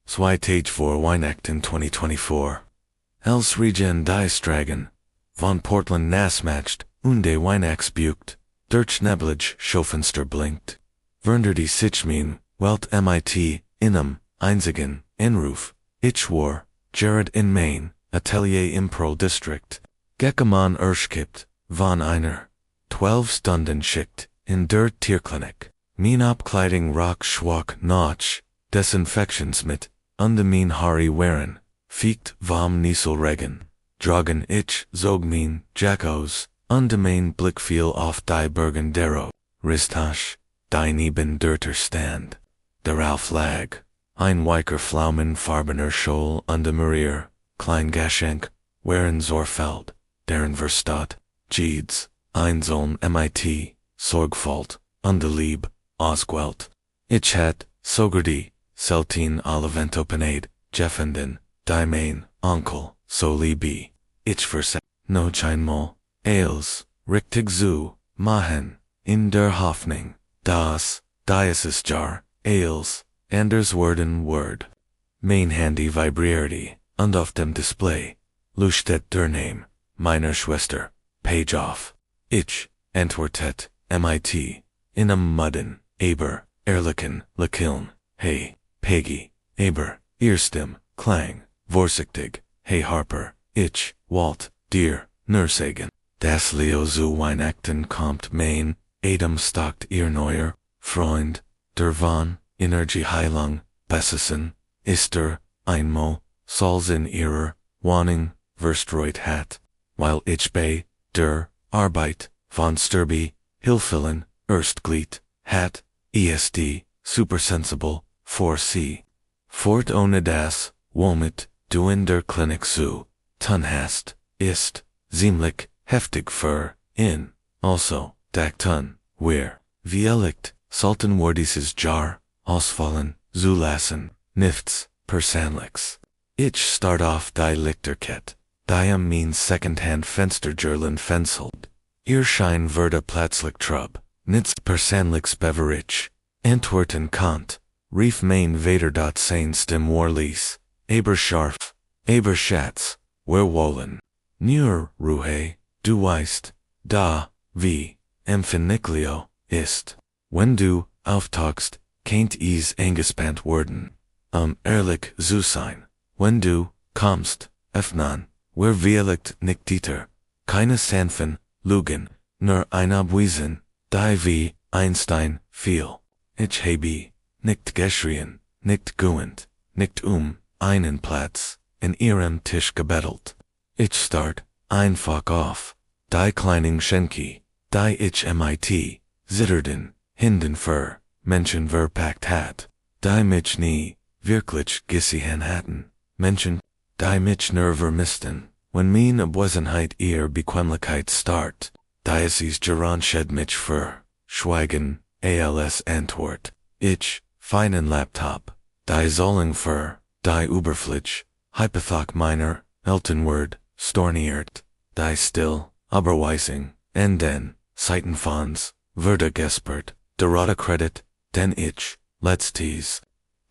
Zweitage voor Weihnachten 2024. Els regen die Stragen. Von Portland nasmatched, unde Weihnachts bucht. Durch Neblige Schoffenster blinkt. Werner die Sichmin, Welt mit, Inum, Einzigen, Enruf, Ich war, Jared in Main, Atelier im Pro District. Geckermann erskipt, von einer. 12 Stunden schickt, in der Tierklinik. Min Abkleidung rock schwach notch, Desinfektionsmit, unde min Hari waren, fiekt vom Nieselregen. Dragen ich, zog min, Jackos, unde mein Blick fiel auf die Bergendero, Ristasch, die neben der Stand. Darauf lag, ein weicher Pflaumenfarbener Scholl unde Marier, Kleingeschenk, waren Sorfeld, deren Verstaat, Jeeds, Einzeln mit, Sorgfalt, unde Lieb, Ausgewählt. Ich hat, Sogerdi, Seltin Olivento Panade, Jeffenden, die mein, Onkel, so liebe. Ich verse, no Scheinmal, Eils, richtig zu, machen, in der Hoffnung, das, Diocesjar, Eils, Anders Worden Word. Mein Handy vibrierte, und auf dem Display, leuchtet der Name, meiner Schwester, Page off. Ich, antwortet, mit, in am Mudden, aber, Ehrlichen, Lekiln, hey, Peggy, aber, Erstim, Klang, vorsichtig, hey Harper, ich, Walt, dir, Nursagen. Das Leo zu Weihnachten kommt mein, Adam stockt ihr neuer, Freund, der von, Energieheilung, Bessessen, ist einmal, Sols in ihrer, Wohnung, verstreut hat, weil ich bei, der, Arbeit, von Sturby, Hilfillen, Erstglied, hat, ESD, supersensible, 4C. Fort ohne das, womit, du in der Klinik zu, tun hast, ist, ziemlich, heftig für, in, also, tun, wir, viellicht, sollten wir dieses Jahr, ausfallen, zulassen, nichts, persönliches. Ich start auf die Lichterkette, die am mein Secondhand Fenstergerlen fenselt. Ihr Schein würde plötzlich trub, nichts persönliches beverich, antworten kant, rief mein Vater dot sein Stim Warlies, aber scharf, aber schatz, wer wollen. Nur, Ruhe, du weißt, da, wie, empfindlichio, ist. Wenn du, auftauchst, kennt is angespannt worden. Ehrlich zu sein. Wenn du, kommst, öffnen, wer vielleicht nicht dieter, keine sanfen, Lügen, nur ein Abwiesen, die wie, Einstein, viel. Ich habe, nicht geschrien, nicht gewandt, nicht einen Platz, in ihrem Tisch gebettelt. Ich start, einfach auf, die kleinen Schenki, die ich mit, zitterten, hinden für, Menschen verpackt hat, die mich nie, wirklich gesehen hatten, Menschen, die mich nur vermissten, wenn min Abwesenheit ihr Bequemlichkeit start, die es geransched mich für, schweigen, als Antwort, ich, feinen Laptop, die sollen für, die Überflitsch, Hypothek meiner, Eltenword, storniert, die still, Aberweising, and den, Seitenfonds, würde gespert, derada Credit, den ich, letztes,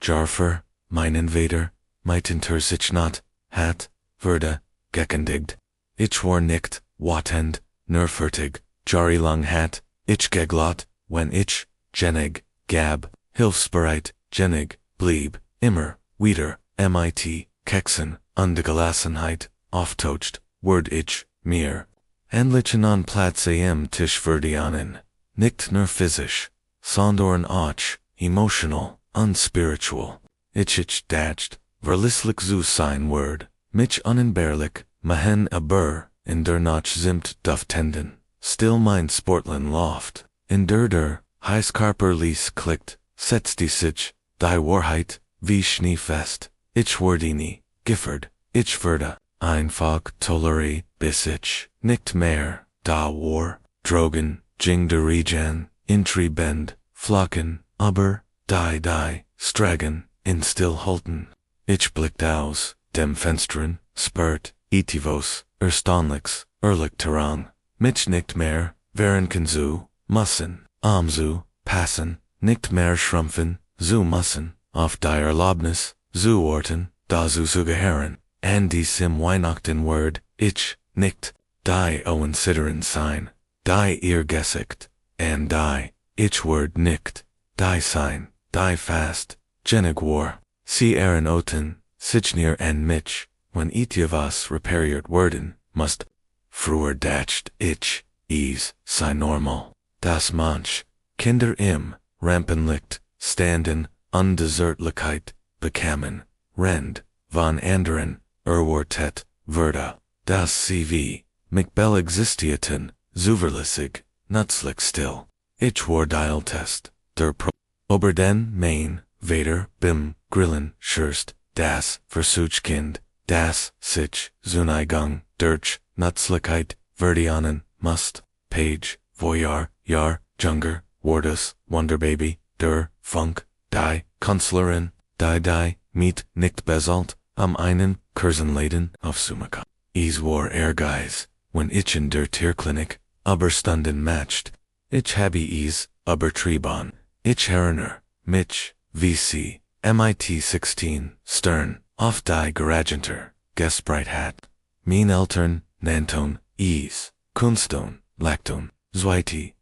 Jarfer, meinen Vater, meitenter sich not, hat, würde, gekendigt, ich war nicht, watend, nur fertig, jahrelang hat, ich geglot, wenn ich, genig, gab, hilfsbereit, genig, blieb, immer, wieder, mit, kexen, und Gelassenheit, auftocht, word ich, mir. Endlichen an Platz am Tisch verdienen, nicht nur physisch, sondern auch, emotional, unspiritual. Ich dacht, verlisslich zu sein word, mich unentbehrlich, machen aber, in der Nacht zimt duftenden, still mein Sportlen loft, in der, heißkarperlies klickt, setzt die sich, die Wahrheit, wie schneefest, ich werde nie, Gifford, ich würde, einfach toleriert, bis ich, nicht mehr, da war, drogen, ging der Regen, intribend, flocken, aber, die, stragen, in stillhalten. Ich blickt aus, dem Fenstern, spurt, etivos, erstaunlichs, ehrlich terang, mich nicht mehr, wären kann zu, müssen, zu, passen, nicht mehr schrumpfen, zu müssen, auf die Erlaubnis, zu Orten, da zu gehören, and die sim Weihnachten word, ich, nicht, die owen sitteren sign, die ihr gesicht, and die, ich word nicht, die sign, die fast, genig war, sie Aaron Oten, Sichneer and Mitch, when etjevas repariert worden, must, fruer dacht ich, ease, sei normal, das manch, Kinder im, Rampenlicht, standen, undesertlichkeit, bekamen, rend, von anderen, erwartet, Verda, das CV, McBell existieten, zuverlässig, nützlich still, ich war dialtest, der Pro, Oberden, Main, Vader, Bim, Grillen, Schurst, das, Versuchskind, das, sich, Zuneigung, durch, Nützlichkeit, Verdianen, Must, Page, Voyar, Jahr, Junger, Wardus, Wonderbaby, der, Funk, die, Kanzlerin, die, Miet, nicht Besalt, am einen, Kursenladen, auf Sumaka. Es war Ehrgeiz, when ich in der Tierklinik, aber stunden matched. Ich habe es, aber Triebon, ich Herrener, Mitch, VC, MIT 16, Stern, auf die Garagenter, Gespreit hat. Mein Eltern, Nanton, es, Kunstton, Lacton, Zweite,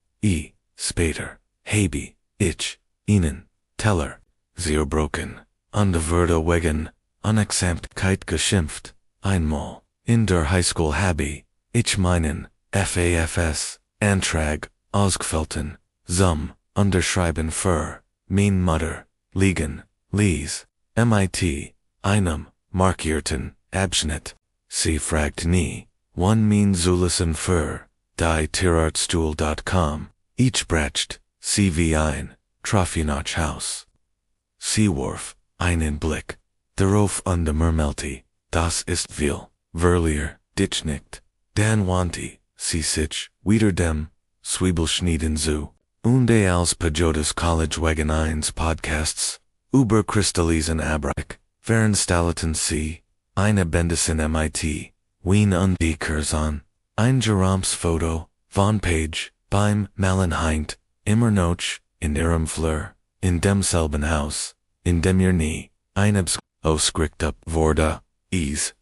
später, Habe, ich, ihnen, Teller, zerbrochen, an der Würde wegen, Unexamtkeit geschimpft, einmal, in der Highschool habe, ich meinen, FAFS, Antrag, ausgefelten, unterschreiben für, mein Mutter, liegen, lies, MIT, einem, markierten, Abschnitt, sie fragt nie, wann mein Zulisen für, die Tierartstuhl.com, ich bracht, CV ein, Traffinach Haus. Seewarf, einen Blick, darauf an der Mermelti, das ist viel, Verlier, dich nicht, Dan Wanti, sie sich, wieder dem, Zwiebelschnieden zu, und als Pajodas College wegen 1 Podcasts, über Kristallisen Abrach, Fernstalleten sie, eine Bendisen MIT, Wien und die Curzon, ein Jeroms Foto, von Page, beim Malenheint, immer noch, in ihrem Fleur, in demselben Haus, in dem ihr nie, einebs, ausgericht up Vorda,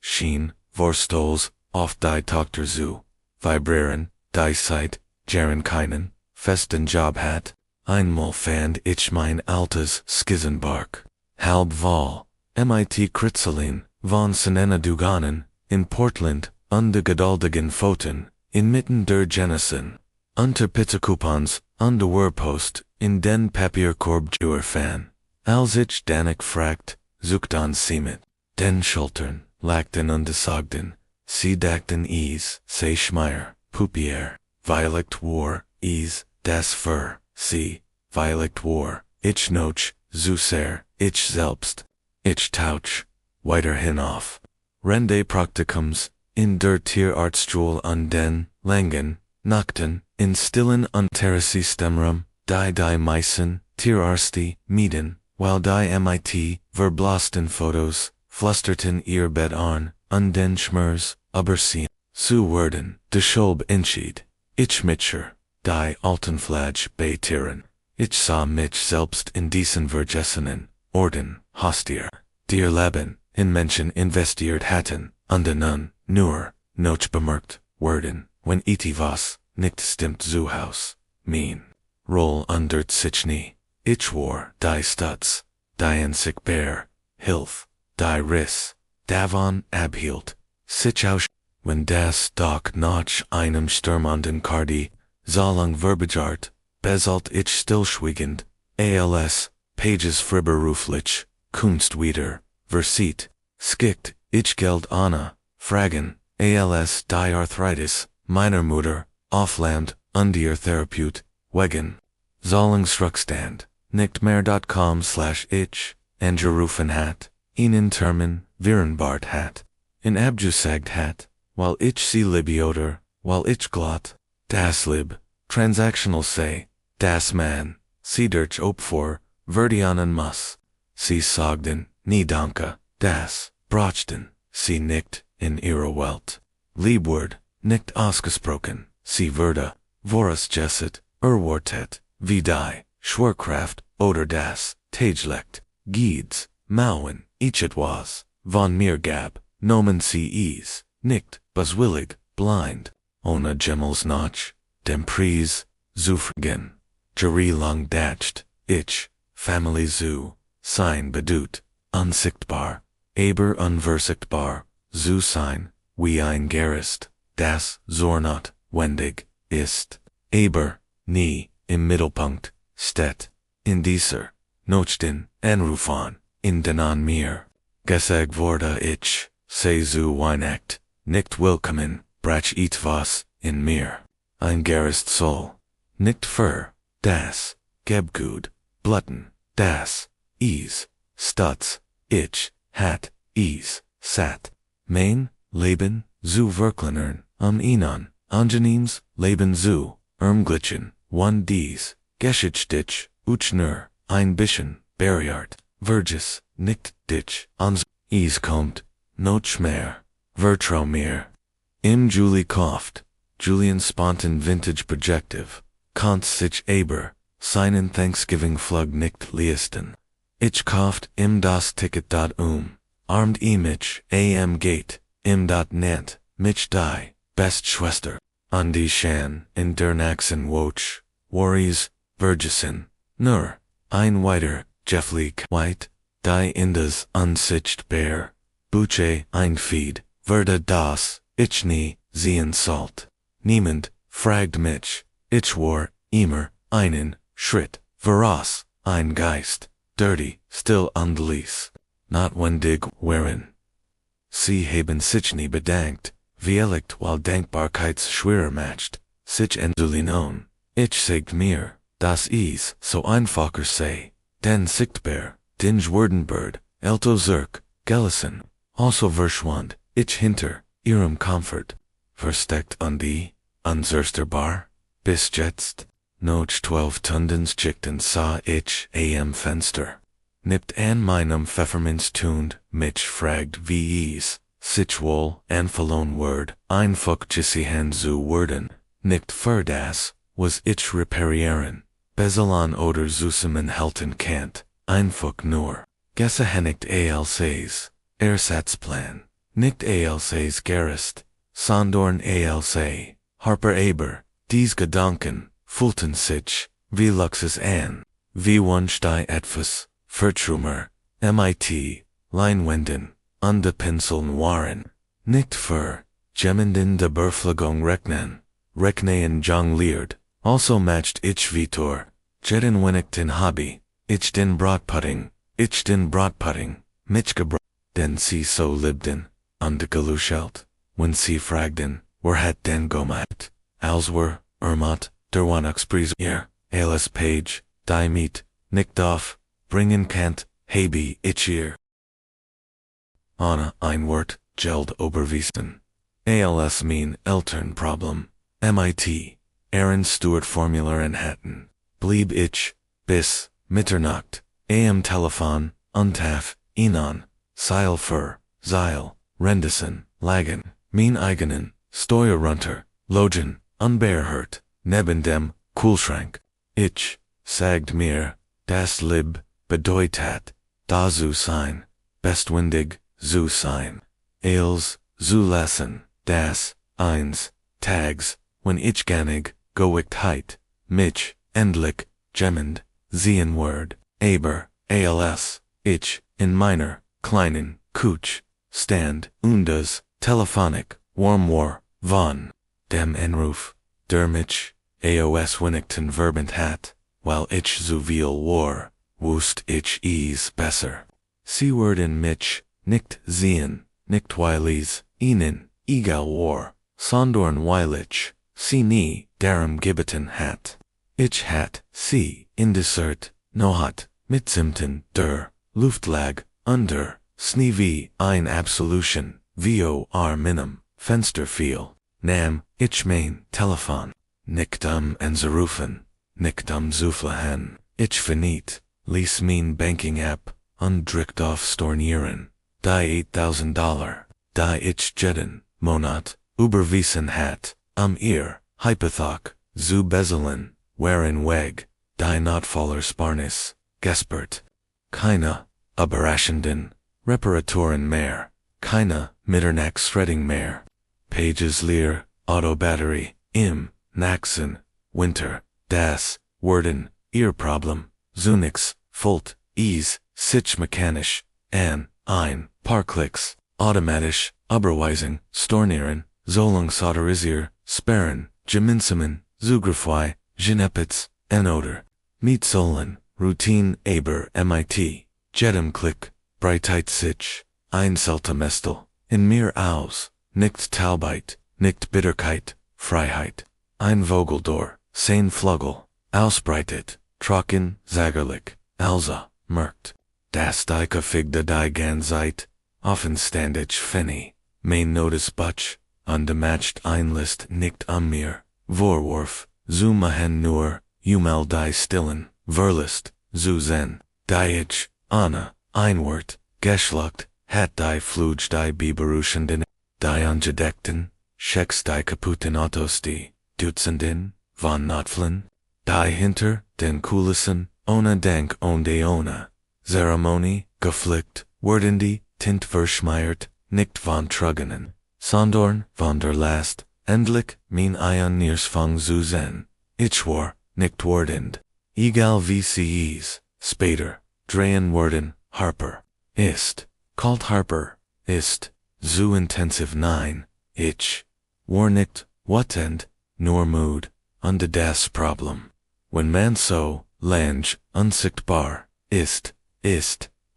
schien, Vorstols, auf die Tochter zu, vibrieren, die Zeit, jaren keinen, festen Job hat, einmal fand ich mein altes Skizzenbark, halb voll, MIT Kritzelin, von Senena Duganen, in Portland, de geduldigen Pfoten, inmitten der Jennison, unter Pizzakupons, de Werpost, in den Papierkorb fan, als ich Danik fragt, sucht an Siemet, den Schultern, lachten ungesagten, sie dachten sei Schmeier, Pupier, Violet war, das Fur, sie, Violet war, ich noch, zu sehr, ich selbst, ich tauch, weiter hinauf. Rende Praktikums, in der Tierartstuhl an den, Langen, Nachten, in stillen Unterrichtssystemen, die Meissen, Tierarsti, mieden, while die MIT, verblasten Fotos, flusterten ihr Bett an, den Schmers, aber sie, zu werden, de Schulb entschied, ich Mitscher, die Altenflage bei Tieren, ich sah mich selbst in diesen Vergessenen, Orden, Hostier, dir Leben, in Menschen investiert hatten, de nun, nur, noch bemerkt, werden, wenn was, nicht stimmt zu Haus, mein, Roll under sich ich war, die Stutz, die einzig Bär, Hilf, die Riss, davon abhielt, sich aus, wenn das Doc nach einem stürmenden Cardi, Zahlung Verbejart, besalt ich stillschweigend, als, Pages freiberuflich, Kunst wieder, versiert, skickt, ich Geld Anna, fragen, als die Arthritis, meiner Mutter, Aufland, ihr Therapeut, wegen, Zahlungsrückstand, nichtmehr.com/ich, angerufen hat, ihnen Termin, Virenbart hat, in abgesagt hat, while ich sie libioter, while ich glot, das Lib, transactional say, das man, sie durch Opfor, verdianen muss, sie sagden, nie danke, das, brachten, sie nicht, in ihrer Welt, Liebwort, nicht ausgesprochen, sie würde, voras jesset, erwartet, wie die, Schwerkraft, oder das, Tagelegt, Gieds, Mauen, each it was, von mir gab, nomen ces, nicht, boswillig, blind, ohne Gemmels notch, dem Preis, zufrieden, lang datcht, ich, family zu, sein bedut, unsichtbar, aber unversichtbar, zu sein, wie ein Gerist, das Zornot, wendig, ist, aber, nie, im Mittelpunkt, steht, in dieser, Nochten, anrufen, in den an mir, gesagt wurde ich, sei zu Weihnacht, nicht willkommen, brach etwas, in mir, ein Gerist soll, nicht für, das, Gebgut, Bluten, das, Stutz, ich, hat, sat, mein, Leben, zu verkleinern, ihnen, angenehmes, Leben zu, glitschen, one dies, Geschichtstich, nur, ein bisschen, Barriert, Verges, nicht, dich, ans, kommt, noch mehr, vertrau mir. Im Juli kauft, Julian spontan vintage projective, Kant sich aber, seinen Thanksgiving Flug nicht leisten. Ich kauft im das Ticket armed mich am Gate, im dat nennt, mich die, best Schwester, an die Shan, in der Naxen Woch, Worries, Vergesen, nur, ein weiter, Jefflik White, die Indas unsichtbar, Buche ein Feed, Verde das, ich nie, sehen salt. Niemand, fragt mich, ich war, immer, einen, Schritt, voraus, ein Geist, dirty, still undelies, notwendig waren. Sie haben sich nie bedankt, vielleicht weil Dankbarkeitsschwere matcht, sich entzulinon. Ich sagt mir, das is so einfacher sei, denn sichtbar, dinge Wordenbird, Elto Zirk, Gellison, also verschwand, ich hinter, ihrem Comfort, versteckt an die, unzerstörbar, bis jetzt, noch 12 Tundens Chichten sah ich am Fenster. Nipt an meinem Pfefferminz tund, mich fragt wie sich wohl, an verloren word, einfach gesiehen zu werden, nicht für das, was ich reparieren, beselan oder zusammen halten kannt, einfach nur, gesehennigt ALCs, Ersatzplan, nicht ALCs Gerist, sondern ALC, Harper aber, dies Gedanken, fühlten sich, wie Luxus an, wie wunsch die etwas, Vertrummer, MIT, Leinwenden, und de Pinseln waren, nicht für, Gemmenden de Beflegung rechnen jongliert, also matcht ich Vitor, jeden wenigten Hobby, ich den Bratpudding, mich gebrat, denn sie so libden, und geluschelt, wenn sie fragten, wer hat den gemacht, als wer, der Wanachspries ihr, alles Page, die Miet, nicht auf, bringen kannt, habe ich ihr. Anna ein Wort, geld oberwiesen. ALS mean Eltern Problem, MIT, Aaron Stewart Formula Manhattan, blieb ich, bis, Mitternacht, AM Telefon, untaf, Ihnen, Seil für, Seil, Rendesen, Lagen, mein eigenen, Steuer runter, Logen, unbeerhört, neben dem, Kühlschrank. Ich, sagt mir, das Lib, bedeutet, da zu sein, bestwendig, zu sein. Eils, zu lassen, das, eins, tags, wenn ich ganig, goichtheit, mich, endlich, gemmend, sehen word, aber, als, ich, in meiner, kleinen, Couch, stand, das, telephonic, warm war, von, dem Anruf, der mich, AOS Winnington verbend hat, while ich zu viel war, wusst ich besser. Sie werden mich, nicht sehen, nicht weil ihnen, egal war, sondern weil ich, sie nie, darum gebeten hat. Ich hat, sie, in Dessert, nohat, mitsimten, der, Luftlag, under, Sneevy, ein Absolution, vor minim, Fenster viel, nam, ich mein, Telefon, nicht anzurufen, nicht zuflahen, ich verniet, ließ mein Banking App, undrückt auf stornieren, die $8,000, die ich jeden, Monat, überwiesen hat, ihr, Hypothek, zu bezahlen, waren weg, die Notfaller Sparnis, gespert, keine, überraschenden, Reparaturen mehr, keine Mitternachts mehr. Pages leer, auto battery, im, Naxen, winter, das, worden, ear problem, Zunix, Volt, ease, sich mechanisch, an, ein, paar Klicks, automatisch, Überweisung, stornieren, Zollungsautorisier, sperren, Geminsamen, Zugrify, Genepitz, Enoder, Mietzolen, Routine, aber, mit, Jedem Klick, Breitheit sich, Einzeltemestel, in mir aus, nicht Taubheit, nicht Bitterkeit, Freiheit, ein Vogeldor, sein Flügel, ausbreitet, trocken, sägerlich, also, merkt, das die gefigde die Ganzeit, offenstandig Fenny, mein Notice Butch, undematched Einlist nicht an mir, Vorwurf, Zumahen nur, Umel die Stillen, Verlist, Zuzen, Diich, Anna, Einwort, Geschluckt, hat die Fluge die Biberuschenden, die Ungedeckten, Schecks die kaputten Autos die, Dutzenden, von Notflen, die hinter, den Kulissen, ohne Denk und ohne Zeremonie, geflickt, wurden die, Tint verschmiert, nicht von Truggenen, sondern von der Last, endlich, mein Eion Niersfang zu sein, ich war, nicht wordend, egal wie sie is, später, drehen worden, Harper, ist, called Harper, ist, zu intensiv nein, ich, war nicht, wotend, nur mood, unde das Problem. When man so, lange, unsichtbar, ist,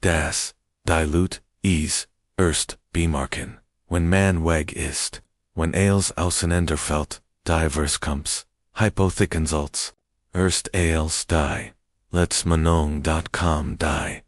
das, dilute, is, erst, bemarken. When man weg ist, when als auseinanderfällt, divers Kumps, Hypothekensals, erst als die, letztmanong.com die.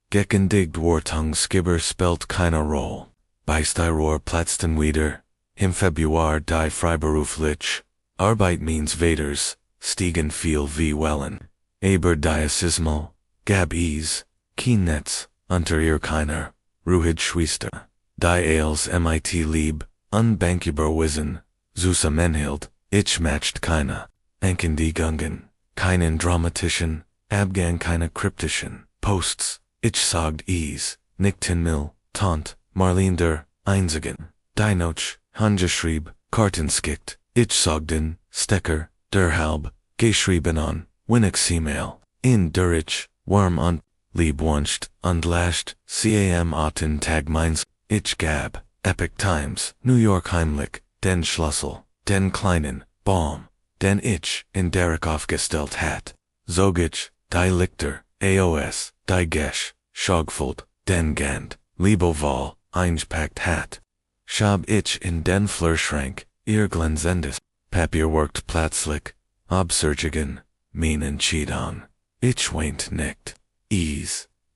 Gekendigt Wartung Skibber spelt keine Rolle. Beißt die Rohr platzten wieder, im Februar die Freiberuflich, Arbeit means Vaders, stiegen viel wie Wellen, aber diasismal, gab es, Kiennetz, unter ihr keiner, Ruhig Schwester, die als mit lieb, unbankbar wissen, Susa Menhild, ich matcht keine, Enken die Gungen, keinen dramatischen, Abgang keine kryptischen, Posts, ich sagt es, nicht Mill, Tant, Marlene der, Einzigen, die Noch, Handgeschrieb, Kartenskickt, ich sagten, Stecker, der Halb, geschrieben an, Winix E-Mail, in Durich, warm und, lieb wünscht, und lascht, cam aten Tag meins, ich gab, Epic Times, New York heimlich, den Schlüssel, den kleinen, Baum, den ich, in Derek aufgestellt hat, Zogich, die Lichter, AOS, die Gesch, Schogfold, den Gand, Lieboval, eingepackt hat. Schab ich in den Flurschrank, ihr glänzendes, Papierworkt plötzlich, Obsergigen, meinen Cheaton. Ich weint nicht,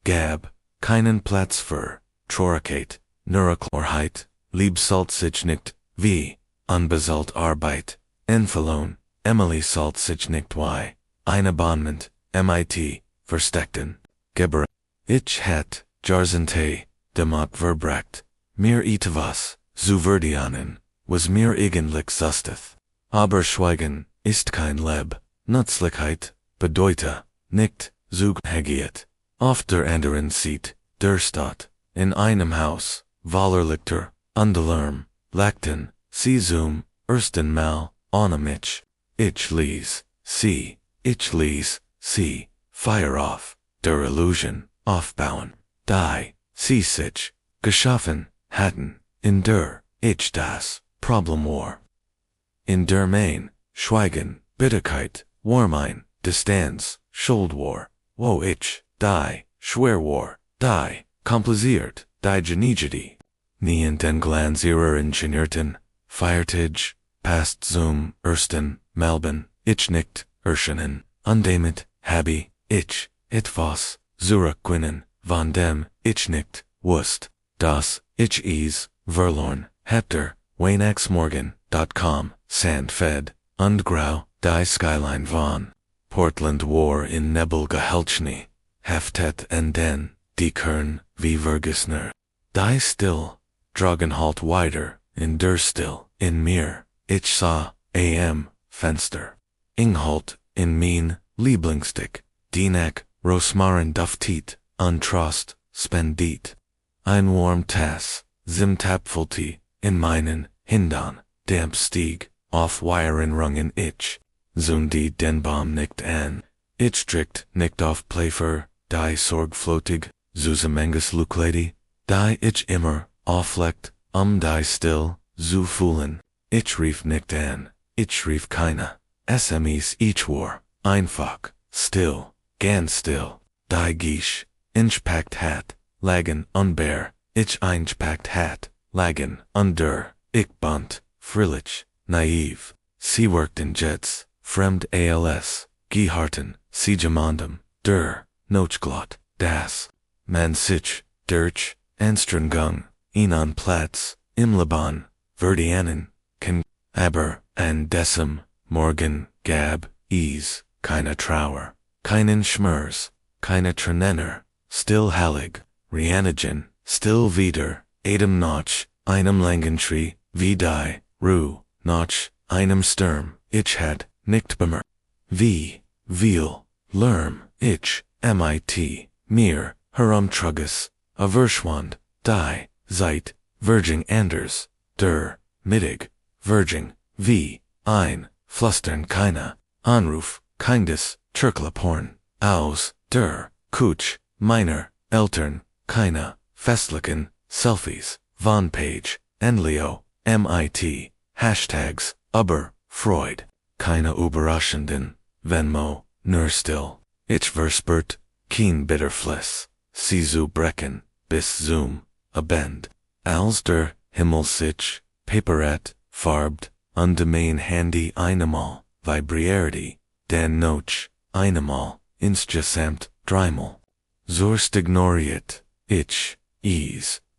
gab, keinen Platz für, Troricate, Neurochlorheit, liebsalt sich nicht, wie, unbezahlt Arbeit, Entfalon, Emily salt sich nicht wie, ein Abonnement, mit, versteckten, Geber, ich hat, Jarzente, demot verbracht, mir etwas, zu verdienen, was mir eigentlich zusteth. Aber Schweigen, ist kein Leb, Nützlichkeit, bedeute, nicht, zug hegiet, auf der anderen Seite, der Stadt, in einem Haus, Wallerlichter, Undelerm, Lackten, sie zum, ersten Mal, ohne mich, ich ließ, sie, fire off, der Illusion, aufbauen, die, sie sich, geschaffen, hatten, in der, ich das, Problem war. In der Main, Schweigen, Bitterkeit, Warmein, Distanz, Schuld war, wo ich, die, schwer war, die, kompliziert, die Genigity. Nie in den Glanz ihrer Ingenieurten, Feiertage, past zum, ersten, Melbourne, ich nicht, erscheinen, undamit, habi, ich, etwas, zurückgewinnen, von dem, ich nicht, wusst, das, ich verloren, Hector, WayneXMorgan.com, Sandfed, und Grau, die Skyline von Portland war in Nebel gehelchni, heftet en den, die Kern, wie Vergisner. Die still, dragen halt weiter, in der still, in mir, ich sah, Fenster. Inghalt, in mein, Lieblingsstück, Dienak, Rosmarin duftit, untrost, spendit. ein warm Tass, zim tapfulti, in meinen, hindern, damp stieg, auf Wiren rungen ich, zundi den Baum nicht an, ich strikt nicht auf Playfer, die sorgflotig, zusammenges Luklady, die ich immer, auflegt, die still, zu fühlen, ich rief nicht an, ich rief keine, SMEs ich war, einfach, still, ganz still, die Gish, inchpackt hat, lagen unbear, ich einchpackt hat, lagen under, ich bunt, frillig, naiv, sie worked in jets, fremd als, gehörten, sie gemandem, nochglot, das, man sich, durch, Anstrengung, ihnen Platz, im Liban, Verdianen, aber, an Decim, Morgen, Gab, keine Trauer, keinen Schmerz, keine Tränen, still Hallig, Reanigen, still wieder, Adem noch, einem Langentree, wie die, noch, einem Sturm, ich had, nicht bemer, wie, viel, Lerm, ich, mit, mir, herumtruges, Averschwand, die, Zeit, Virging Anders, mittig, Virging, wie, flustern keine, Anruf, Kindes, Türklaporn, aus, Kutsch, meiner, Eltern, keine, Festlichen, Selfies, Von Page, Enlio, mit, Hashtags, aber, Freud, keine Überraschenden, Venmo, nur still, ich verspürt, kein Bitterfliss, sie zu brechen, bis zum, abend, als der Himmel sich, Paperet, farbt, undemain handy einmal, vibrierte, den noch, einmal, insgesamt, dreimal. Zurst ignoriert, ich,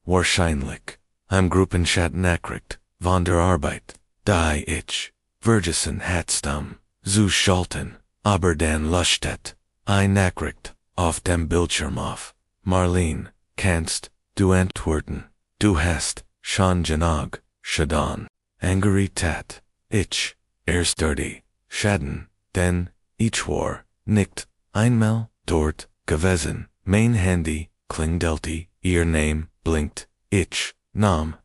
wahrscheinlich, am Gruppenchat Nachricht, von der Arbeit, die ich, Vergessen hatstam, zu schalten, aber dann lustet, ein Nachricht, auf dem Bildschirm auf, Marlene, kannst, du antworten, du hast, schon genug, Shadan, angry tat, ich, erst dirty, Schaden, denn, ich war, nicht, einmal, dort, gewesen, mein Handy, klingelti, ihr Name, blinkt, ich, nam,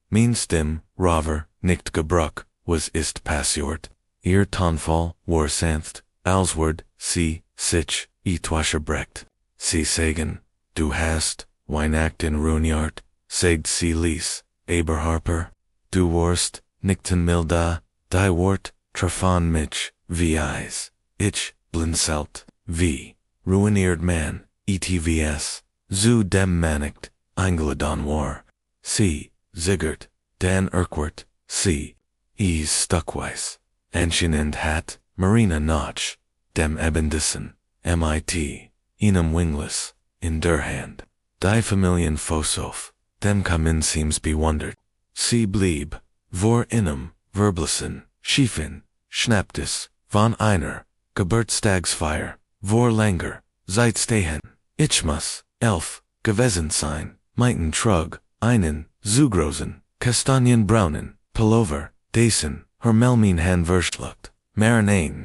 mein Stimm, Rover, nicht gebruck, was ist passiert, ihr Tonfall, war sanft, Alsword, sie, sich, brecht, sie sagen, du hast, Weihnachten Runjart, sagt sie Lies, Eberharper, du warst, nichten milda, die Wort, Trafan mich, wie Eis, ich, blinzelt, wie, ruiniert man, etvs, zu dem manicht, eingeladen war, sie, ziggert, dan Urquhart, sie, stuckweis, anscheinend hat, Marina Notch, dem Ebendissen, mit, einem wingless, in der Hand, die Familien Fosof, dem Kamin seems bewundert, sie blieb, vor inem, Verblissen, Schiefen, Schnapptes, von einer, Geburtstagsfeier, vor langer, seit stehen, ich muss, gewesen sein, meinten trug, einen, zugrosen, kastanienbraunen, Pullover, dessen, Hermelmin han verschluckt, Marinain,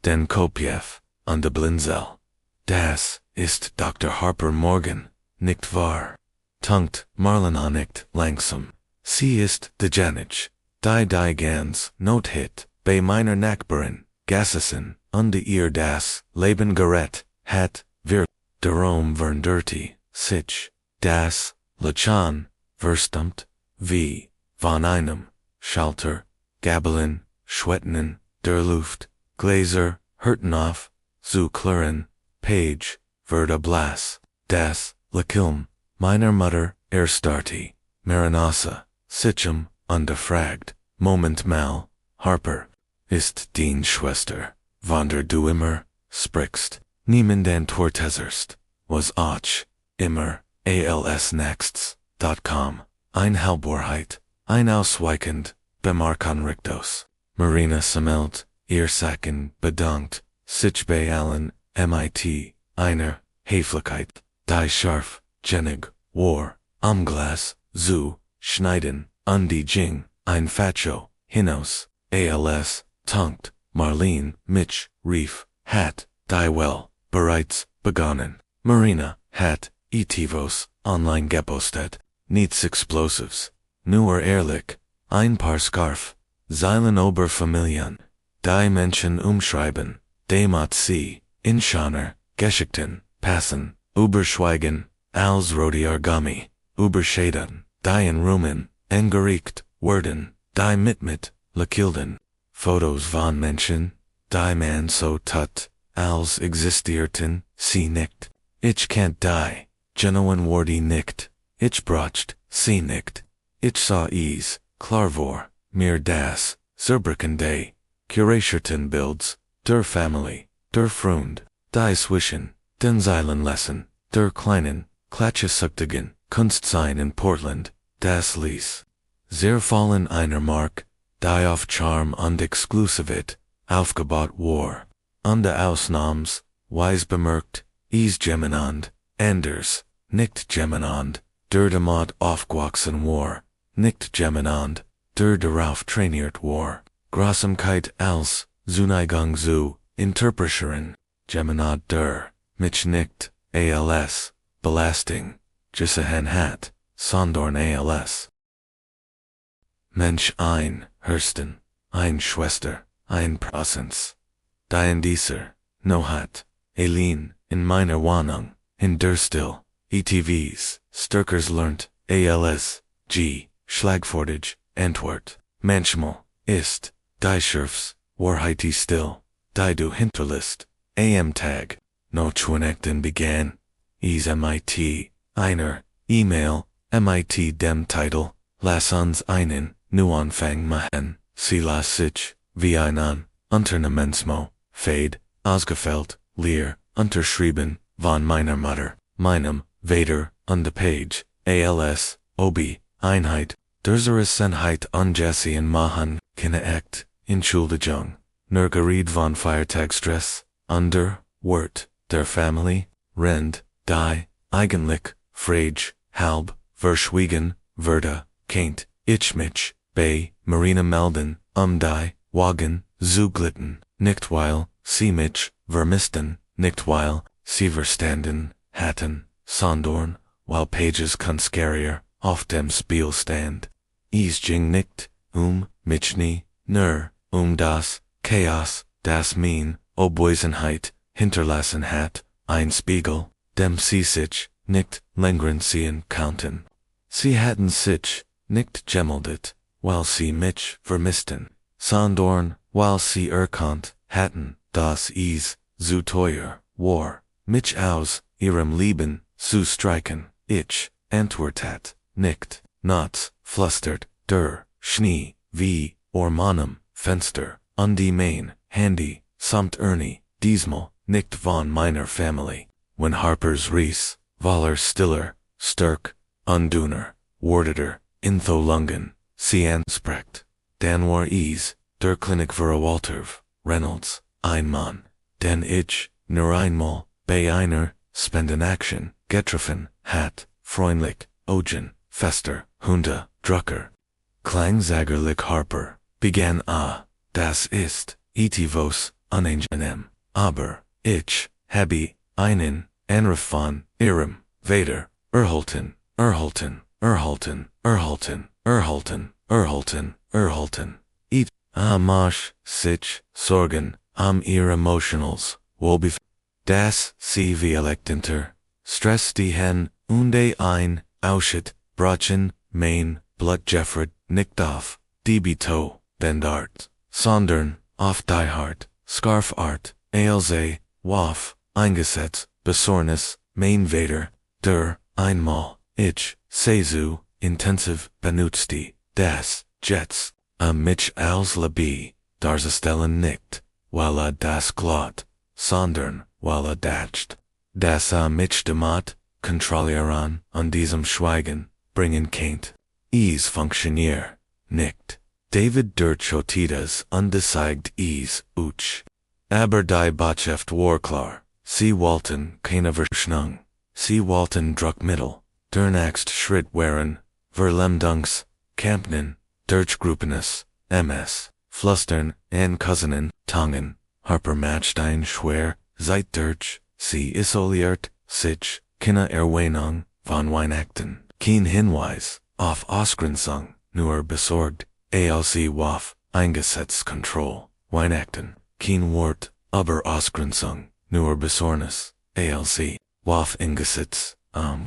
den Kopiev, an de Blinzel. Das ist Dr. Harper Morgan, nicht wahr? Tunkt, Marlena nicht, langsam. Sie ist de Janich, die ganz, not hit, bei meiner Nachbarin, Gassesen, und ihr das, Leben gerett, hat, wir, darum vern dirty, sich, das, Lachan, verstummt, wie, von einem, Schalter, Gabelin, Schwettenen, der Luft, Gläser, Hurtenoff, zu klirren, Page, Verda Blas, das, Lakilm, meiner Mutter, Erstarti, Maranasa, Sitchem, undefragt, Moment mal, Harper, ist dien Schwester, wander du immer, sprichst, niemand antwortezerst, was auch, immer, alsnexts.com, ein Halbwahrheit, ein Ausweichend, Bemarkanrichtos, Marina Samelt, ihr Sacken, bedankt, sich bei allen, mit, einer, Heflichkeit, die scharf, Jenig, war, am Glas, zu, schneiden, die Jing, ein Facho, hinaus, als, tunkt, Marlene, Mitch, rief, hat, die well, bereits, begonnen, Marina, hat, etivos, online gepostet, nichts explosives, nur ehrlich, ein paar Scarf, Zeilen ober Familien, die Menschen umschreiben, Demat sie, Inschaner, Geschichten, passen, überschweigen, als rote Argami, überschäden, die in Rumen, engericht, werden, die mit, lekilden, Fotos von Menschen, die man so tut, als existierten, sie nicht, ich can't die, genuine wordy nicht, ich bracht, sie nicht, ich sah es, klar mir das, Zerbrückende, Curatorten Bilds, der Familie, der Freund, die Zwischen, den Zeilenlesen, der kleinen, Klatschesüchtigen, Kunstsein in Portland, das Lies. Sehr fallen einer Mark, die auf Charme und Exklusivität, aufgebaut war. Und de Ausnahms, wise bemerkt, is geminand, anders, nicht geminand, der damit aufgewachsen war, nicht geminand, der darauf trainiert war. Grausamkeit als, Zuneigung zu, Interpretieren, geminad der, mich nicht, als, Belasting, Gisahen hat, sondern als. Mensch ein, Hürsten, ein Schwester, ein Präsenz. Dein dieser, no hat, Eileen, in meiner Wohnung, in der Still, ETVs, Sturkers lernt, als, G, Schlagfortage, Antwort, manchmal, ist, die Schurfs, Wahrheit still, die du hinterlist, Tag, no Schwinekten began, is MIT, einer, E-Mail, MIT dem Titel, lass uns einen, Neuanfang machen, sie las sich, wie einen, Unternehmensmo, Fade, ausgefällt, leer, unterschrieben, von meiner Mutter, meinem, Vader, on the page, als, Obi, Einheit, Derzerissenheit und Jesse machen, keine Act, Entschuldigung, Nurgerid von Feiertagsstress, under, Wort, der Familie, Rend, die, eigentlich, Frage, halb, verschwiegen, Verda, Kaint, Ich bei, Marina melden, die, Wagen, zuglitten, nicht weil, sie mich, vermissten, nicht weil, sie verstanden, hatten, sondern, weil Pages Kunstcarrier, auf dem Spiel stand. Es ging nicht, mich nie, nur, das, Chaos, das Mien, Obwesenheit, hinterlassen hat, ein Spiegel, dem sie sich, nicht, längern sehen konnten. Sie hatten sich, nicht gemeldet, weil sie mich vermissten, sondern, weil sie erkannt hatten, dass es zu teuer war, mich aus ihrem Leben zu streichen. Ich antwortet, nicht, Nats, flüstert, der Schnee, wie, meinem Fenster, an die Main, Handy, samt Ernie, diesmal, nicht von meiner Familie, when Harper's Rees, Waller Stiller, Sturk, Undunner, Wardeter, Intholungen, sie ansprecht, dan war es, der Klinik für Walterv, Reynolds, ein Mann, den ich, nur einmal, bei einer, Spendenaktion, getroffen, hat, freundlich, Ogen, Fester, Hunde, Drucker. Klangsagerlich Harper, begann das ist, etivos, unangenehm, aber, ich, habe, einen, Anruf von, ihrem, Vader, erhalten, it, mach, sich, sorgen, ihr emotionals, wobei, das, sie vielektenter, stress die hen, unde ein, Auschit, Brachen, Main, Blut Jeffred, nicht auf, debito, Bendart, sondern, auf die Hart, Scarfart, Alze, Waf, eingesetzt, Besorgnis, Main Vader, der, einmal, ich, Sezu, intensiv, benutzte, das, Jets, mich als Labi, darzustellen nicht, weil das Glot, sondern, weil dacht, das mich damit, kontrollieren, an diesem Schweigen, bringen kennt. Es funktioniert, nicht. David der Chotitas undezeigt es, uch. Aber die Botschaft war klar, sie wollten keine Verschnung, sie wollten Druckmittel, der nächst Schritt waren, Verlemdungs, Kampnen, Durchgruppenes, MS, Flustern, an Cousinen, Tongen, Harper matcht ein schwer, seit durch, sie isoliert, sich, keine Erwähnung, von Weihnachten, keen Hinweis, auf Ausgrenzung, nur besorgt, ALC WAF, eingesetzt Control, Weihnachten, keen Wort, aber Ausgrenzung, nur Besorgnis, ALC, WAF eingesetzt,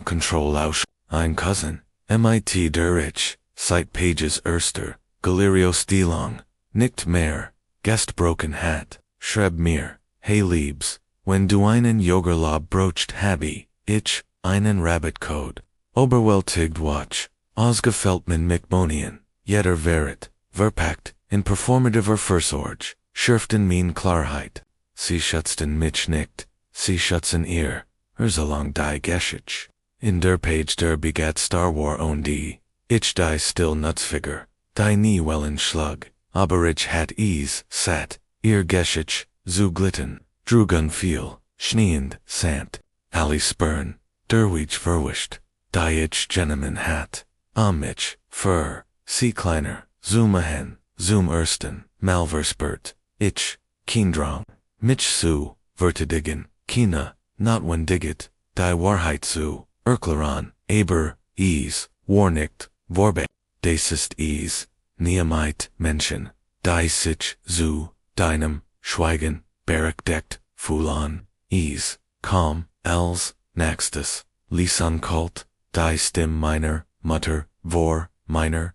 Control aus, ein Cousin, MIT der Rich, Site Pages Erster, Galerio Stilong, nicht mehr, Guest Broken Hat, Schreib mir, hey Liebs, wenn du einen Yogerlob brocht habe, ich, einen Rabbit Code, Oberwältigt Watch, Ausgefällt mit McBonien, jeder Verit, verpackt, in performativer Versorge, schürften min Klarheit, sie schätzten mich nicht, sie schätzen ihr, so die Geschich. In der Page der begat Star War on die, ich die still Nutzfigur, die nie wellen schlug, aber ich hat ease, sat, ihr Geschich, zu glitten, drugen viel, schneend, sant, ali spern, derwich verwischt, die ich Gentleman hat, mich, fur, sie kleiner, zumahen, zum ersten, malverspert, ich, Kiendrang, mich zu, vertidigen, Kina, not when digit, die Wahrheit zu, Erklären, aber, ease, warnicht, vorbe, des ist ease, Niemite, Menschen, die sich zu, deinem, schweigen, berechtigt, fulan, ease, calm, els, nächstes, lisan kalt, die Stimme meiner, Mutter, vor, meiner,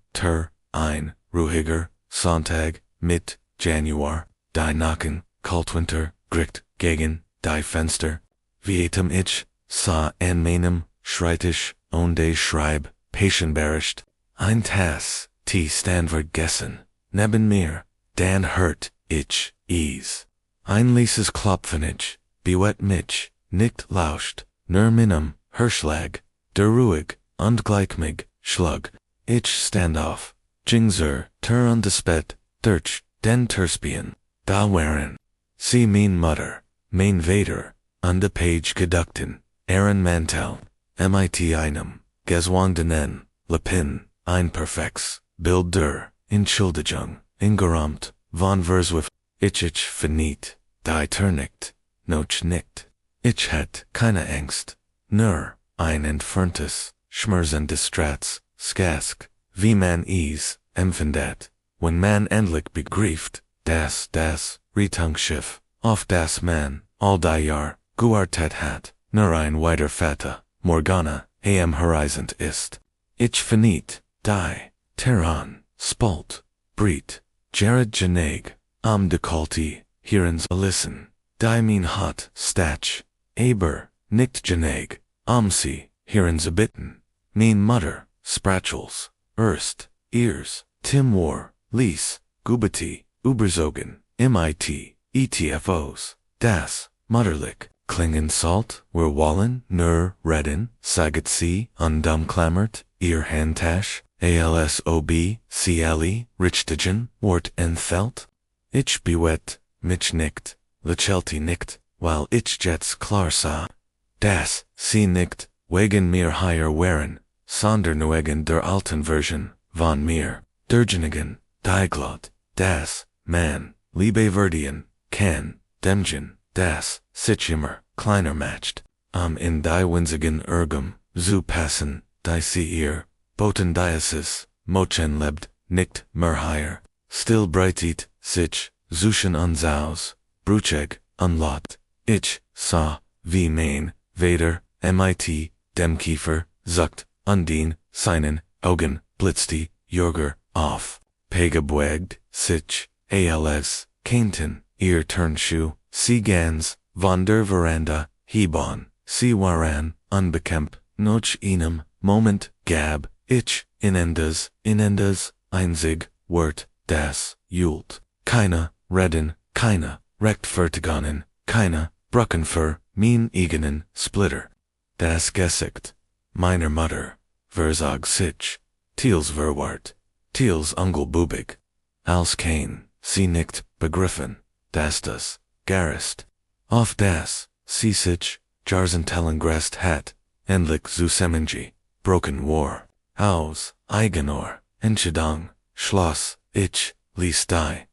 ein, ruhiger, Sonntag, mit, Januar, die Nacken, Kaltwinter, gricht, gegen, die Fenster, vietem ich, sa en meinem, schreitisch, onde schreib, patientberischt, ein Tas, stand vergessen, neben mir, dan hört, ich, ease. Ein lieses Klopfenich, bewet mich, nicht lauscht, nur minnem, Hirschlag, der ruhig, und gleichmig, schlug, ich standoff, Jingzer, und despet, durch, den Terspien, da waren, sie mein Mutter, mein Vater, und de Page geduckten, Aaron Mantel, MIT einem, Geswangdenen, Lepin, ein Perfex, Bild der, Entschuldigung, ingeramt, von Verswif, ich verniet, die Turnicht, noch nicht, ich hat keine Angst, nur, ein entferntes, Schmerzen distrats, skask, wie man empfindet, wenn man endlich begrieft, das, Retungschiff, auf das man, all die Jahr, gewartet hat, nur ein weiter Fata, Morgana, am Horizont ist. Ich verniet, die, Terran, Spalt, Brit, Jared Janeg, am Dekolti, hierens listen, die min hat, Stach, aber, nicht Janeg, sie, hierens bitten, min Mutter, Spratchels, Erst, Ears, Tim War, Lies, Gubati, Uberzogen, MIT, ETFOs, das, Mutterlich, Klingen Salt, wir wollen, nur, reden, saget sie, klammert, ihr Handtasch, ALSOB, CLE, Richtigen, Wort entfällt? Ich bewet, mich nicht, Lechelti nicht, weil ich jetzt klar sah. Das, sie nicht, wegen mir higher waren, sondern der alten Version, von mir, derjenigen, Dieglot, das, man, Liebe Verdien, kann, demgen, das, sich immer, kleiner matcht, in die winzigen zu passen, die sie ihr, boten diasis, mochen lebt, nicht mehr higher, still breitet, sich, zuschen unsaus, brucheg, unlot, ich, sah, wie mein, Vader, MIT, dem Kiefer, zuckt, undien, seinen, Augen, blitzti, Jorger, auf, Pegebwegd, sich, ALS, Kainten, ihr Turnschuh, sie gans, von der Veranda, Hebon, sie waren, unbekemp, noch einem, Moment, gab, ich, inendas, einzig, Wort, das, Jult, keine, reden, keine, rechtfertigonen, keine, Bruckenfer, min eigenen, Splitter, das Gesicht, meiner Mutter, verzog sich, Thiels verwart, Thiels ungelbubig, als kein, sie nicht, begriffen, das, Garist, auf das, sie sich, Jarzentellengrast hat, endlich zu Semenji, broken war, aus, Eigenor, Entschädung, Schloss, ich, ließ die,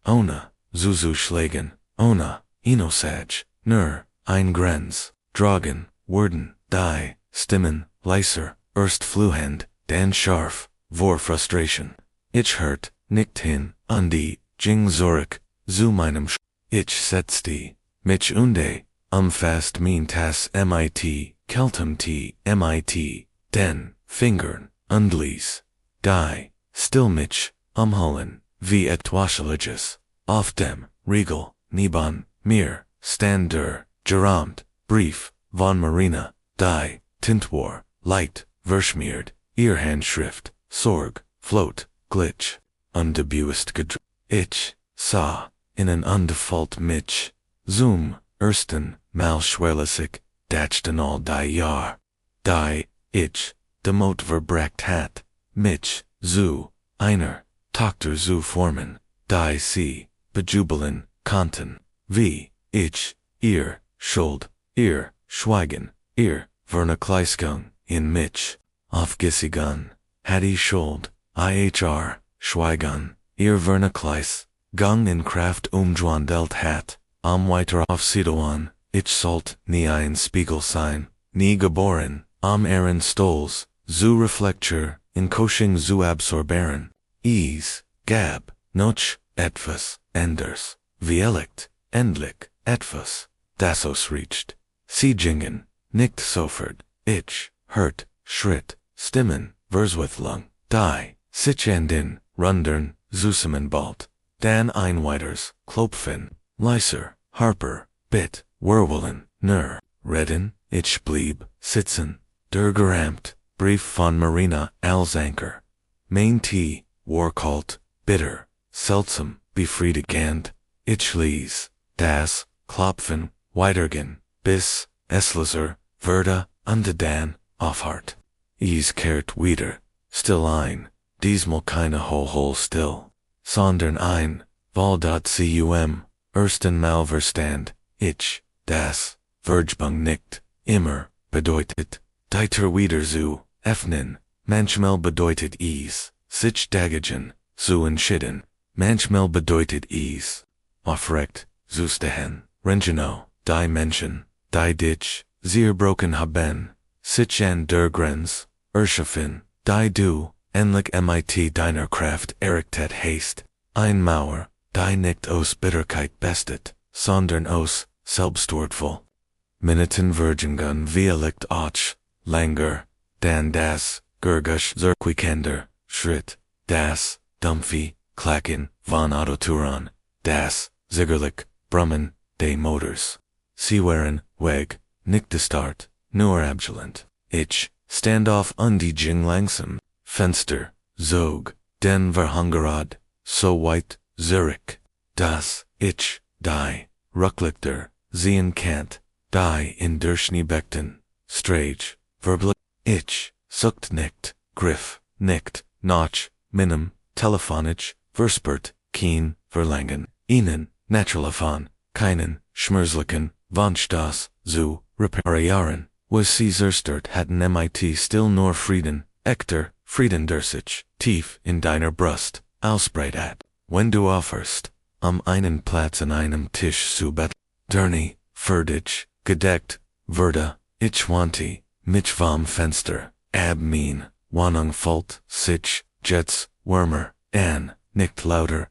ohne, Zuzu schlagen, ohne, Inosage, nur, ein Grenz, Dragen, Worden, die, Stimmen, Leiser, erst fluhend, dan scharf, vor frustration. Ich hört, nicht hin, die, Jing Zurich, zu meinem Ich setzte, mich unde, fast mein tas mit, keltem t, mit, den, Fingern, undlies, die, still mich, umholen, wie etwaseliges, auf dem, Riegel, Neben, mir, stand der, Geramt, Brief, von Marina, die, Tintwar, Light, Verschmiert, ihr Handschrift, Sorg, Float, Glitch, undebuist gedr. Ich, sah, in an undefault mich, Zoom, ersten, mal schwerlässig, dachten all die Jahr. Die, ich, demot verbracht hat, mich, zu, einer, Tochter zu formen, die sie, bejubeln, konnten, wie, ich, ihr, schuld, ihr, schweigen, ihr, Vernakleisgung, in mich, aufgesiegen, hatte schuld, ihr, schweigen, ihr Vernakleis, gang in Kraft umdwandelt hat, weiter aufsidoan, ich sollt nie ein Spiegel sein, nie geboren, Ehren Stolz, zu Reflecture, in Coaching zu absorberen, gab, noch, etwas, enders, viellicht, endlich, etwas, das ausriecht, siegingen, nicht sofort, ich, hört, schritt, stimmen, Verswithlung, die, sich in, rundern, zusammen bald, dan einweiters, klopfen, leiser, harper, bit, whirlwillen, redden, ich blieb, sitzen, der Geramt, Brief von Marina als Anker, mein Tee, warkalt, bitter, seltsam, befriedigend, ich ließ, das, klopfen, weitergehen, bis, es würde, dan, aufhört. Kehrt wieder, still ein, diesmal keine hol still, sondern ein, cum, ersten Mal Verstand, ich, das, Vergebung nicht, immer, bedeutet, deiter wieder zu, öffnen, manchmal bedeutet sich dagegen, zu entschieden, manchmal bedeutet aufrecht, zu stehen, Rengeno, die Menschen, die dich, zerbrochen haben, sich an der Grenz, erschaffen, die du, endlich mit deiner Kraft errichtet hast, ein Mauer, die nicht aus Bitterkeit bestet, sondern aus, selbstwertvoll. Minuten Vergingen viellicht auch, langer, dan das, Gergusch zurückkehrender, Schritt, das, Dumpfy, Klacken, von Autotouren, das, Ziggerlich, Brummen, de Motors. Sie waren, weg, nicht Start, nur abgelehnt. Ich, Standoff die langsam, Fenster, Zog, den Verhungerad, so weit, Zurich. Das, ich, die, Rucklichter, sehen kannt, die in der Schneebeckten, Strage, Verblick, ich, sucht nicht, griff, nicht, noch, minim, telefonisch, verspert, keen, verlangen, ihnen, naturalafon, keinen, schmerzlichen, Wunschdas, zu, reparieren, was sie zerstört hatten mit still nur Frieden, Ekter, Frieden der sich, tief in deiner Brust, ausbreitet, wenn du offerst, einen Platz an einem Tisch zu betteln, derni, fertig, gedeckt, würde, ich wante, mich vom Fenster, min, Wohnung folgt, sich, Jets, Wärmer, nicht lauter,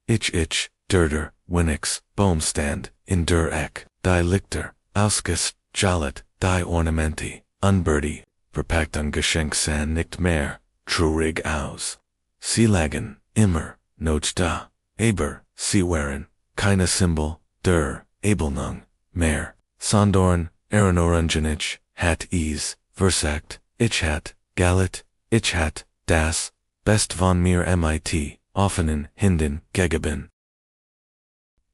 ich, der, Winnix, Baumstand, in der Eck, die Lichter, ausgestrahlt, die Ornamenti, unbürdig, verpackt an Geschenk sein nicht mehr, traurig aus. Sie lagen, immer, noch da, aber, sie waren, keine Symbol, der, Abelnung, mehr, sondern, Erinnerungen, hat versagt, ich hat, galet, ich hat, das, best von mir mit, offenen Hinden gegeben.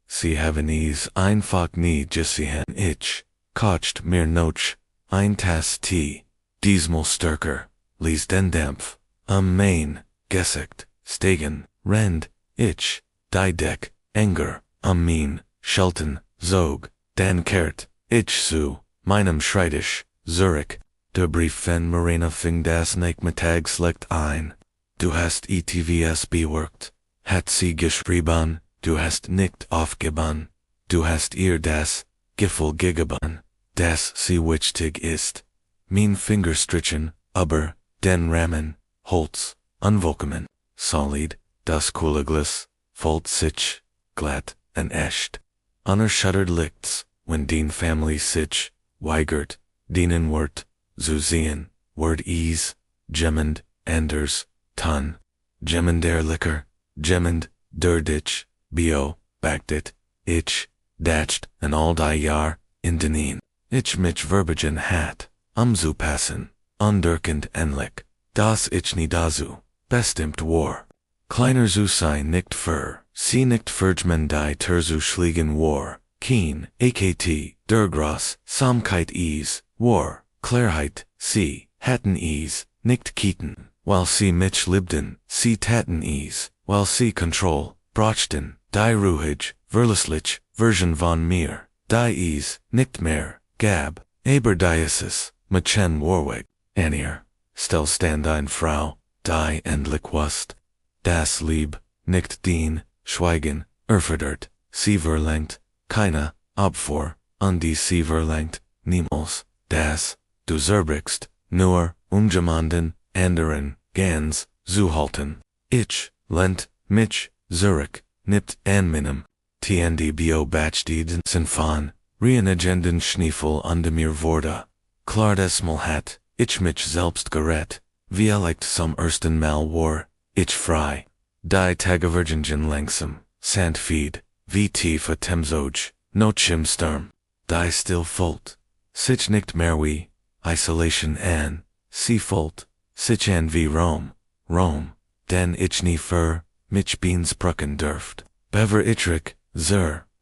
Sie haben einfach nie gesehen, ich, kocht mir noch, ein Tass Tee, diesmal stärker, ließ den Dampf, Main, gesickt, steigen, rend, ich, die Deck, enger, min, schalten, zog, dan kehrt, ich zu, meinem Schreibtisch, Zurich, der Brief von Marina fing das Nachmittag schlecht ein. Du hast ETVS beworkt, hat sie geschrieben, du hast nicht aufgegeben, du hast ihr das Gefühl gegeben, dass sie wichtig ist. Mein Fingerstrichen, aber, den Rahmen, Holz, unvollkommen, solid, das Kuliglis, Volt sich, glatt, and echt. Unerschüttert liegt's, wenn den Family sich, weigert, dienen Wort, zu sehen, Word ease, gemmend, anders, ton, gemmend der Liquor, gemmend, der Ditch, bio, backed ich, datcht, and all die Jahr, in deneen. Ich mich verbigen hat, zu passen, underkend endlich, das ich nie dazu, bestimmt war. Kleiner zu sein nicht für, sie nicht vergmen die zu schlägen war, keen, akt, der Gross, Samkeit is, war, Klarheit, sie, hatten is, nicht kieten, while sie mich liebten, sie taten is, while sie Control, brachten, die Ruhig, verlässlich, Version von mir, die is, nicht mehr, gab, aber dieses, machen Warwick, Anir, still stand ein Frau, die endlich wust, das Lieb, nicht den, schweigen, erfordert, sie verlangt, keine, Abfuhr, die sie verlangt, niemals, das, du zerbrichst, nur, jemanden, anderen, ganz, zu halten. Ich, lent, mich, Zurich, nipt anminem, tndbo batchdieden sind von, reanagenden Schniefel under mir wurde, klar das mal hat, ich mich selbst gerät, vielleicht zum ersten Mal war, ich frei, die Tagevergingen langsam, Sandfeed, wie tief Temzoj, nochem Sturm, die still Volt, sich nicht mehr wie, Isolation an, sie Volt, sich an wie Rome, den ich nie für, mich beans prucken dürft, bever ichrik,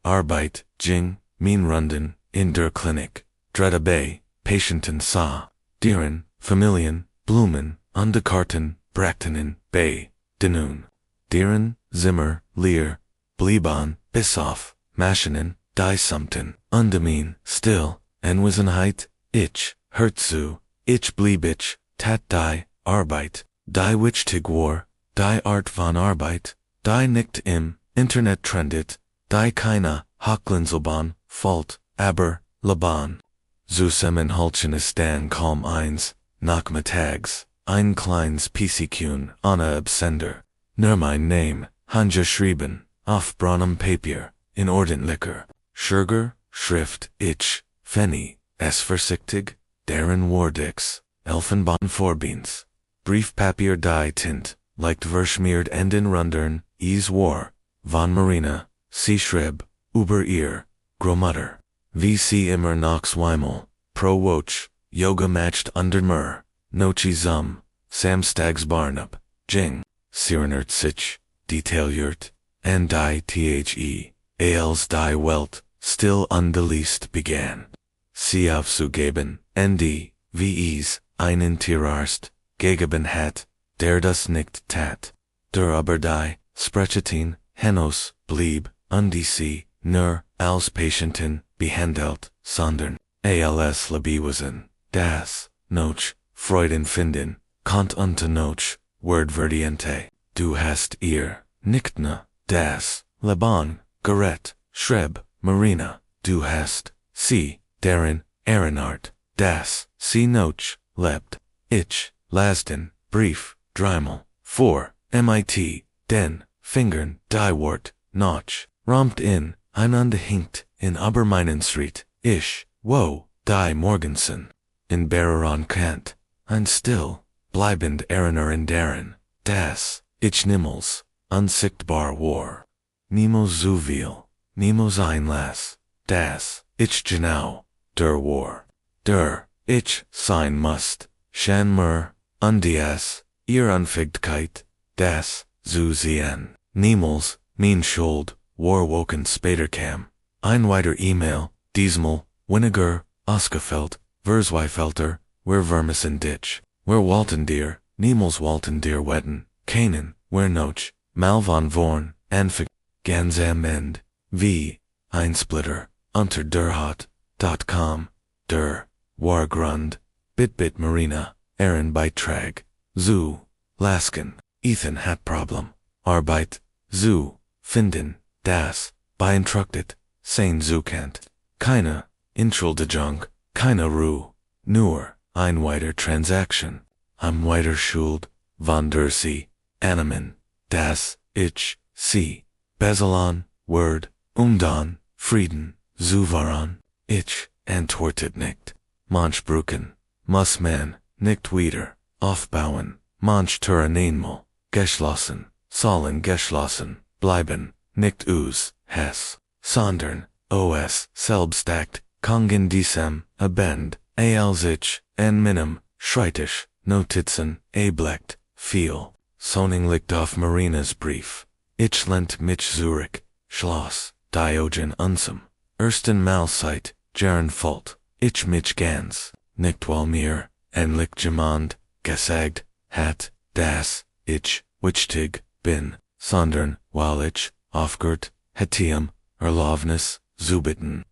Arbeit, Jing, mein Runden, in der Klinik, Dretta Bay, Patienten sah, Dieren, Familien, Blumen, Karten, Braktenen, Bay, Denun, Dieren, Zimmer, Lear, Blieben, Bissoff, Maschinen, die Sumten, Undemean, Still, Enwisenheit, Ich, Herzu, Ich blieb ich, Tat die, Arbeit, die Wichtig war, die Art von Arbeit, die nicht im Internet trendet, die keine Hochglanzobahn, Fault, aber, Laban. Zusammen haltschenes dann kaum eins, Nachmittags, ein kleines PCQn, Anna Absender, nur mein Name, handgeschrieben, auf braunem Papier, in ordentlicher, Schurger, Schrift, ich, Fenny, es versichtig, deren Wardix, Elfenbein Vorbeans, Briefpapier die Tint, leicht verschmiert enden rundern, is war, von Marina, sie schrieb, über ihr, Gromutter, wie sie immer noch zweimal, pro Woche, Yoga matched under mir, Nochi zum, Samstags Barnup, Jing, Sirenert sich, detailliert, and die als die Welt, still undeleased began. Sie aufzugeben, wie es, einen Tierarzt, gegeben hat, der das nicht tat, der aber die, Sprechetin, Hennos, blieb, sie, nur, als Patienten, behandelt, sondern, als Lebewesen, das, noch, Freuden finden, kommt unter noch, Wordverdiente, du hast ihr, nicht nur, das, Leben, gerät, schrieb, Marina, du hast, sie, deren, Ehrenart, das, sie noch, lebt, ich, lasten, Brief, dreimal, vor, mit, den, Fingern, die Wort, noch, rompt in, hinkt, in Street, ich, wo, die Morgensen, in Bereron Kant, ein still, bleibend Erinnern in deren, das, ich niemals, unsichtbar war. Niemals so viel, niemals Einlass, das, ich genau, der war, der, ich sein must, schon mir, das, ihr Unfähigkeit, das, zu sehen, niemals, mein Schuld, war woken später kam, ein weiter E-Mail, diesmal, weniger, ausgefällt, Verzweifelter, wer Vermissen Ditch, wer Waltendier, niemals Waltendier wetten, keinen, wer noch, mal von vorn, anfig, ganz am End, wie, ein Splitter, unter derhot.com, der, Wargrund, Bitbit Marina, Aaron Beitrag, zu, Lasken, Ethan hat Problem, Arbeit, zu, finden, das, beeinträchtigt, sein Zukannt, keine, Entschuldigung, keine Ruhe, nur, ein weiter Transaction. Am weiter Schuld, von der Sie, Annehmen, das, ich, Sie, Besalon, Word, dann, Frieden, Zuvaron, ich, antwortet nicht. Manch bruken, muss man, nicht wieder, aufbauen, manch Tura einmal, geschlossen, sollen geschlossen, bleiben, nicht aus, Hess, sondern, os, selbstakt, kongen diesem, abend, als ich, en minim, schreitisch, Notizen, eblekt, viel, Soning liegt auf Marina's Brief. Ich lent mich Zurich, Schloss, Diogen unsum. Ersten Mahlzeit, Jaren Fault, ich mich ganz, nicht weil mir, endlich jemand, gesagt, hat, das, ich, wichtig, bin, sondern, weil ich, aufgehört, hättium, erlaubnis, zu bitten,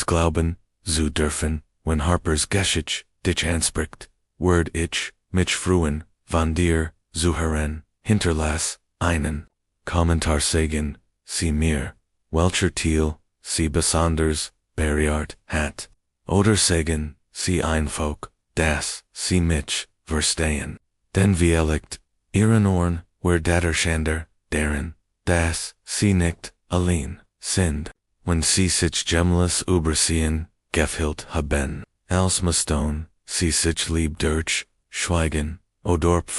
glauben, zu dürfen, wenn Harper's Geschichte, dich anspricht, Word ich, mich freuen, von dir, zu hören, hinterlass, einen, Kommentar sagen, sie mir, welcher Thiel, sie besonders, Berriart, hat, oder sagen, sie einfach, das, sie mich, verstehen, denn wie elect, ihren Ohren, wer dater Schander, deren, das, sie nicht, allein, sind, wenn sie sich gemles übersehen, gefehlt haben, als Mastone, sie sich lieb durch, schweigen, Odorp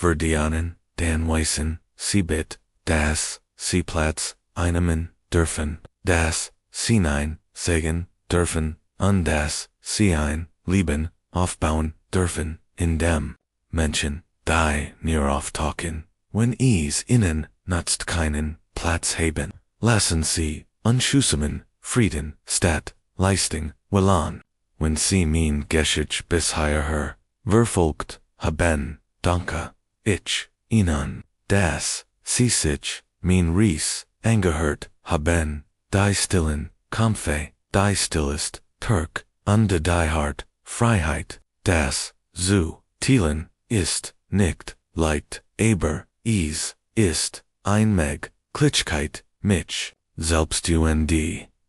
verdienen, dan weißen, sie bit, das, sie Platz, einnehmen, dürfen, das, sie nein, sagen, dürfen, das, sie ein, lieben, aufbauen, dürfen, in dem, Menschen, die near auftalken, wenn innen, nutzt keinen, Platz haben, lassen sie, unschussemen, Frieden, Stadt, Leistung, Willan, wenn sie mein Geschichte bis hierher, verfolgt, haben, danke, ich, ihnen, das, sie sich, mein Ries, angehört, haben, die stillen, Kampfe, die stillest, Turk, unde die Hart, Freiheit, das, zu, Thielen, ist, nicht, leicht, aber, ist, ein Meg, Klitschkeit, mich, selbst und,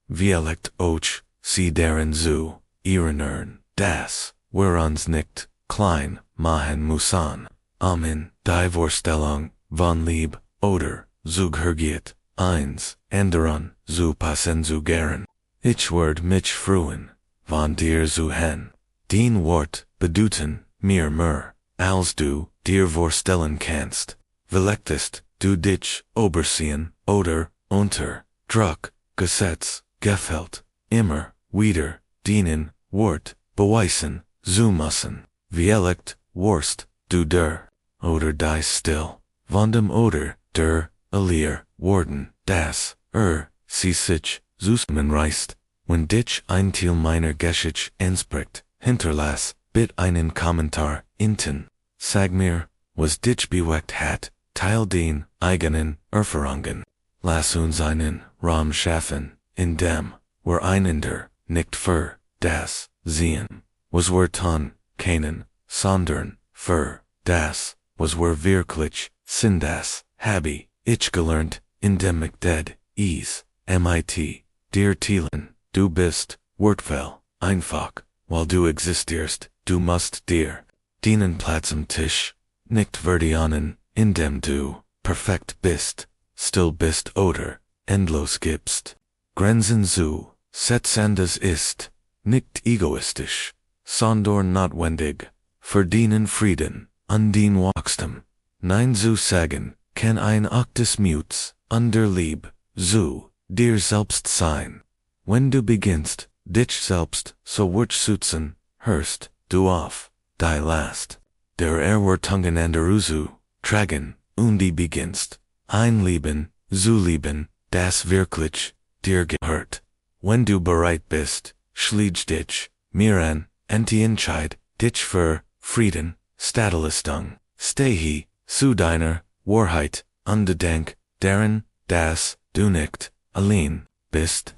Vielect och, sie deren zu, ihren das, werons nicht, klein, machen musan, amen, die Vorstellung, von Lieb, oder, zughergiet, eins, anderen, zu passen zu gern, ich werd mich freuen, von dir zu hen, den Wort, bedeuten, mir mer, als du, dir vorstellen kannst, velektest, du dich, obersehen, oder, unter, Druck, Gesetz, gefällt, immer, wieder, dienen, Wort, beweisen, zu müssen, vielect, worst, du der, oder die still, von dem oder, der, allier, worden, das, sie sich, zusmen reist, wenn dich ein Teil meiner Geschichte anspricht, hinterlass, bit einen Kommentar, inten, sag mir, was dich bewegt hat, teil den, eigenen, Erfahrungen, lass uns einen, Raum schaffen, in dem, wir einander, nicht für, das, sehen, was wir tun, kennen, sondern, für, das, was wir wirklich, sind das, habe, ich gelernt, in dem ich dead, mit, dir Thielen, du bist, Wortfell, einfach, weil du existierst, du musst dir, dienen Platz am Tisch, nicht verdienen, in dem du, perfekt bist, still bist oder, endlos gibst, Grenzen zu, setzendes ist, nicht egoistisch, sondern notwendig, verdienen Frieden, an den Wachstum, nein zu sagen, kann ein Aktes Muts, under Lieb, zu, dir selbst sein, wenn du beginnst, dich selbst, so wird sutzen, hörst, du auf, die Last, der Erwartungen anderuzu, tragen, die beginnst, ein Leben, zu lieben, das wirklich, dir gehört, wenn du bereit bist, schlieg dich, mir an, die Entscheid, dich für, Frieden, Statelistung, stehe, zu deiner, Wahrheit, ungedenk, deren, das, du nicht, allein, bist,